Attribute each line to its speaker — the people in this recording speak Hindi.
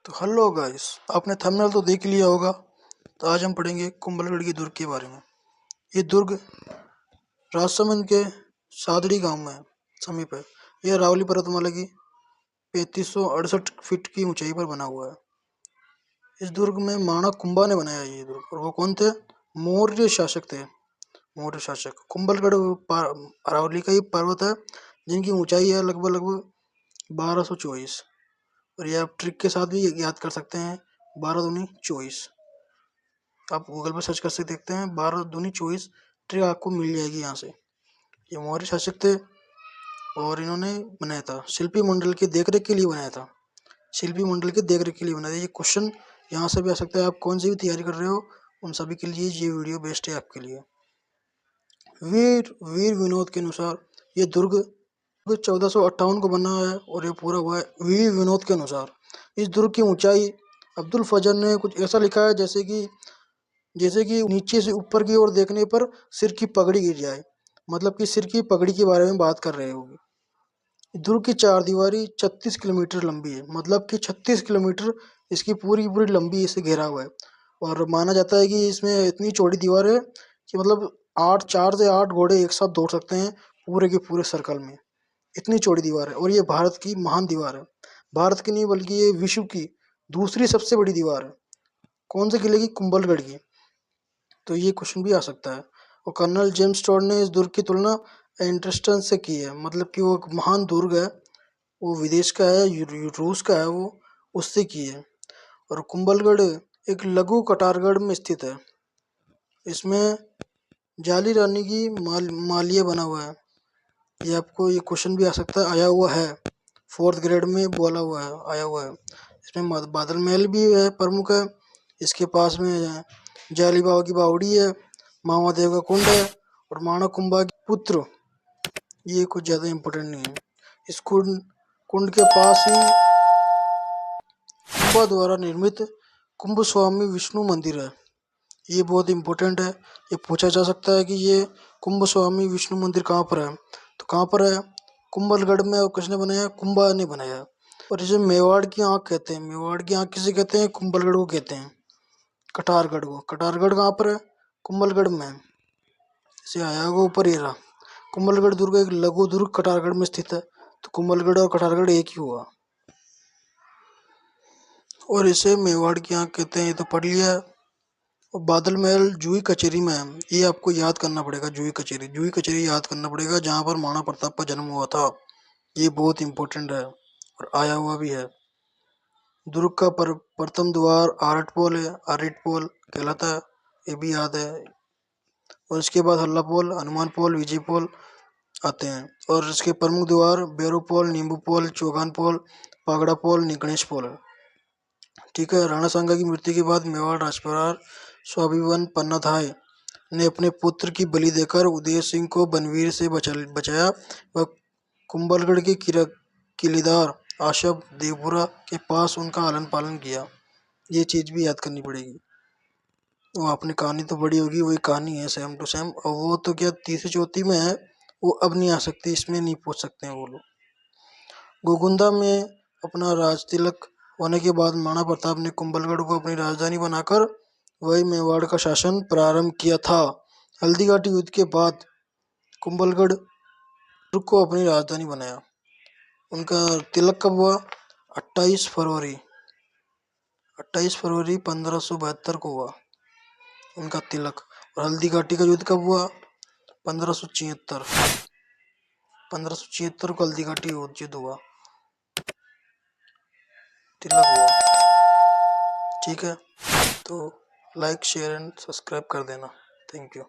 Speaker 1: तो हेलो गाइस, आपने थंबनेल तो देख लिया होगा। तो आज हम पढ़ेंगे कुंभलगढ़ की दुर्ग के बारे में। ये दुर्ग राजसमंद के सादड़ी गांव में समीप है। यह अरावली पर्वतमाला की 3568 फीट की ऊंचाई पर बना हुआ है। इस दुर्ग में माणक कुंभा ने बनाया ये दुर्ग। और वो कौन थे? मौर्य शासक थे। मौर्य शासक। कुंभलगढ़ अरावली का ही पर्वत है जिनकी ऊंचाई है लगभग 1224। और ये आप ट्रिक के साथ भी याद कर सकते हैं। 12 दूनी 24। आप गूगल पर सर्च कर सकते देखते हैं 12 दूनी 24। ट्रिक आपको मिल जाएगी यहाँ से। ये मौर्य शासक थे और इन्होंने बनाया था। शिल्पी मंडल की देखरेख के लिए बनाया था। शिल्पी मंडल की देखरेख के लिए बनाया था। ये क्वेश्चन यहाँ से भी आ सकता है। आप कौन सी भी तैयारी कर रहे हो उन सभी के लिए ये वीडियो बेस्ट है आपके लिए। वीर वीर विनोद के अनुसार ये दुर्ग 1458 को बना है और ये पूरा हुआ है वीर विनोद के अनुसार। इस दुर्ग की ऊंचाई अब्दुल फजल ने कुछ ऐसा लिखा है जैसे कि नीचे से ऊपर की ओर देखने पर सिर की पगड़ी गिर जाए। मतलब कि सिर की पगड़ी के बारे में बात कर रहे होगी। दुर्ग की चार दीवारी 36 किलोमीटर लंबी है। मतलब कि 36 किलोमीटर इसकी पूरी पूरी लंबी इसे घेरा हुआ है। और माना जाता है कि इसमें इतनी चौड़ी दीवार है कि मतलब 4 से 8 घोड़े एक साथ दौड़ सकते हैं पूरे के पूरे सर्कल में। इतनी चौड़ी दीवार है और ये भारत की महान दीवार है। भारत की नहीं बल्कि ये विश्व की दूसरी सबसे बड़ी दीवार है। कौन से किले की? कुंभलगढ़ की। तो ये क्वेश्चन भी आ सकता है। और कर्नल जेम्स टॉड ने इस दुर्ग की तुलना एंट्रस्टन से की है। मतलब कि वो एक महान दुर्ग है, वो विदेश का है, रूस का है, वो उससे की है। और कुंभलगढ़ एक लघु कटारगढ़ में स्थित है। इसमें जाली रानी की मालिया बना हुआ है। ये आपको ये क्वेश्चन भी आ सकता है, आया हुआ है। 4th ग्रेड में बोला हुआ है, आया हुआ है। इसमें बादल महल भी है, प्रमुख है। इसके पास में जाली बाबा की बावड़ी है, महादेव का कुंड है और माणक कुंभा के पुत्र। ये कुछ ज्यादा इम्पोर्टेंट नहीं है। इस कुंड के पास ही कुंभा द्वारा निर्मित कुंभ स्वामी विष्णु मंदिर है। ये बहुत इम्पोर्टेंट है। ये पूछा जा सकता है कि ये कुंभ स्वामी विष्णु मंदिर कहाँ पर है। तो कहाँ पर है? कुंभलगढ़ में। और किसने बनाया? कुंभा ने बनाया। और इसे मेवाड़ की आंख कहते हैं। मेवाड़ की आंख किसे कहते हैं? कुंभलगढ़ को कहते हैं। कटारगढ़ को। कटारगढ़ कहाँ पर है? कुंभलगढ़ में। इसे आया होगा ऊपर ये रहा। कुंभलगढ़ दुर्ग एक लघु दुर्ग कटारगढ़ में स्थित है। तो कुंभलगढ़ और कटारगढ़ एक ही हुआ। और इसे मेवाड़ की आंख कहते हैं, ये तो पढ़ लिया है। और बादल महल जूही कचेरी में है। ये आपको याद करना पड़ेगा। जूही कचेरी याद करना पड़ेगा, जहाँ पर महाराणा प्रताप का जन्म हुआ था। ये बहुत इम्पोर्टेंट है और आया हुआ भी है। दुर्ग का प्रथम द्वार आरट पोल है। आरट पोल कहलाता है, ये भी याद है। और इसके बाद हल्ला पोल, हनुमान पोल, विजय पोल आते हैं। और इसके प्रमुख द्वार बेरू पोल, नींबू पोल, चौगान पोल, पागड़ा पोल, गणेश पोल है। ठीक है। राणा सांगा की मृत्यु के बाद मेवाड़ राजपरिवार स्वाभिमान पन्नाधाय ने अपने पुत्र की बलि देकर उदय सिंह को बनवीर से बचाया। वह कुंभलगढ़ के किलेदार आशव देवपुरा के पास उनका आलन पालन किया। ये चीज भी याद करनी पड़ेगी। वो आपने कहानी तो पढ़ी होगी, वही कहानी है सेम टू सेम। और वो तो क्या तीसरी चौथी में है, वो अब नहीं आ सकती, इसमें नहीं पूछ सकते हैं वो लोग। गोगुंदा में अपना राज तिलक होने के बाद महाराणा प्रताप ने कुंभलगढ़ को अपनी राजधानी बनाकर वही मेवाड़ का शासन प्रारंभ किया था। हल्दीघाटी युद्ध के बाद कुंभलगढ़ दुर्ग को अपनी राजधानी बनाया। उनका तिलक कब हुआ? 28 फरवरी 1572 को हुआ उनका तिलक। और हल्दीघाटी का युद्ध कब हुआ? 1576 को हल्दीघाटी युद्ध हुआ, तिलक हुआ। ठीक है। तो लाइक शेयर एंड सब्सक्राइब कर देना। Thank you.